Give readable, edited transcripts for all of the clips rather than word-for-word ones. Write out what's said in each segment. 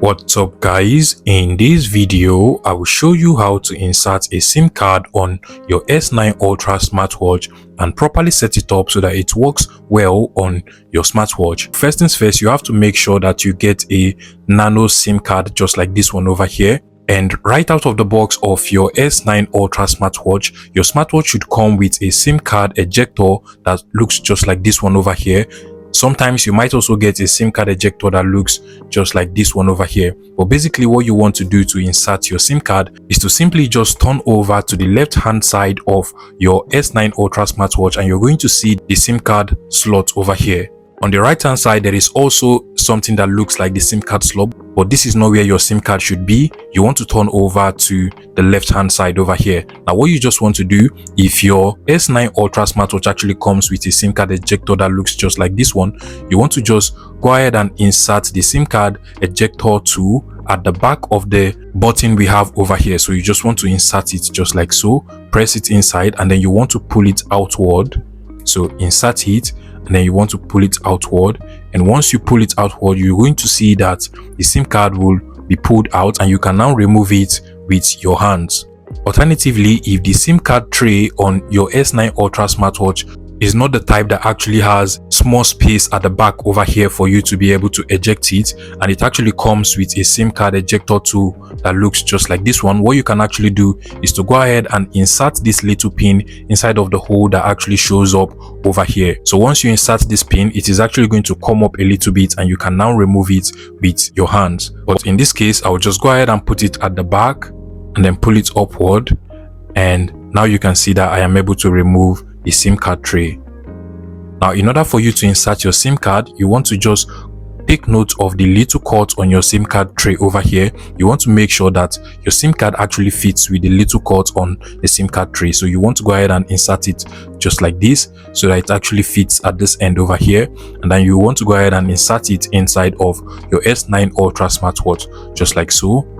What's up guys, in this video I will show you how to insert a SIM card on your S9 Ultra Smartwatch and properly set it up so that it works well on your smartwatch. First things first, you have to make sure that you get a nano SIM card just like this one over here. And right out of the box of your S9 Ultra Smartwatch, your smartwatch should come with a SIM card ejector that looks just like this one over here. Sometimes you might also get a SIM card ejector that looks just like this one over here. But basically what you want to do to insert your SIM card is to simply just turn over to the left hand side of your S9 Ultra Smartwatch and you're going to see the SIM card slot over here. On the right hand side, there is also something that looks like the SIM card slot, but this is not where your SIM card should be. You want to turn over to the left hand side over here. Now what you just want to do, if your S9 Ultra Smartwatch actually comes with a SIM card ejector that looks just like this one, you want to just go ahead and insert the SIM card ejector tool at the back of the button we have over here. So you just want to insert it just like so, press it inside, and then you want to pull it outward. So insert it, and then you want to pull it outward, and once you pull it outward, you're going to see that the SIM card will be pulled out and you can now remove it with your hands. Alternatively, if the SIM card tray on your S9 Ultra Smartwatch is not the type that actually has small space at the back over here for you to be able to eject it, and it actually comes with a SIM card ejector tool that looks just like this one, what you can actually do is to go ahead and insert this little pin inside of the hole that actually shows up over here. So once you insert this pin, it is actually going to come up a little bit and you can now remove it with your hands. But in this case, I will just go ahead and put it at the back and then pull it upward, and now you can see that I am able to remove the SIM card tray. Now in order for you to insert your SIM card, you want to just take note of the little cut on your SIM card tray over here. You want to make sure that your SIM card actually fits with the little cut on the SIM card tray. So you want to go ahead and insert it just like this so that it actually fits at this end over here, and then you want to go ahead and insert it inside of your S9 Ultra Smartwatch just like so.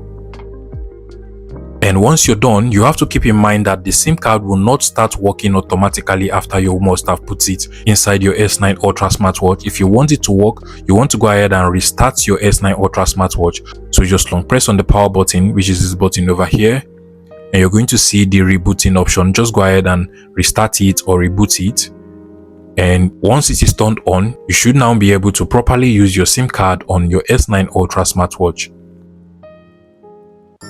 And once you're done, you have to keep in mind that the SIM card will not start working automatically after you must have put it inside your S9 Ultra Smartwatch. If you want it to work, you want to go ahead and restart your S9 Ultra Smartwatch. So just long press on the power button, which is this button over here, and you're going to see the rebooting option. Just go ahead and restart it or reboot it. And once it is turned on, you should now be able to properly use your SIM card on your S9 Ultra Smartwatch.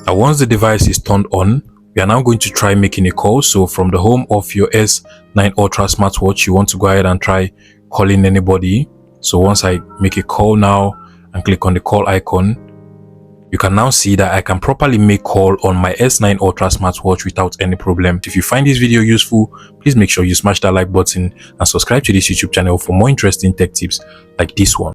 Now once the device is turned on, we are now going to try making a call. So from the home of your S9 Ultra Smartwatch, you want to go ahead and try calling anybody. So once I make a call now and click on the call icon, you can now see that I can properly make call on my S9 Ultra Smartwatch without any problem. If you find this video useful, please make sure you smash that like button and subscribe to this YouTube channel for more interesting tech tips like this one.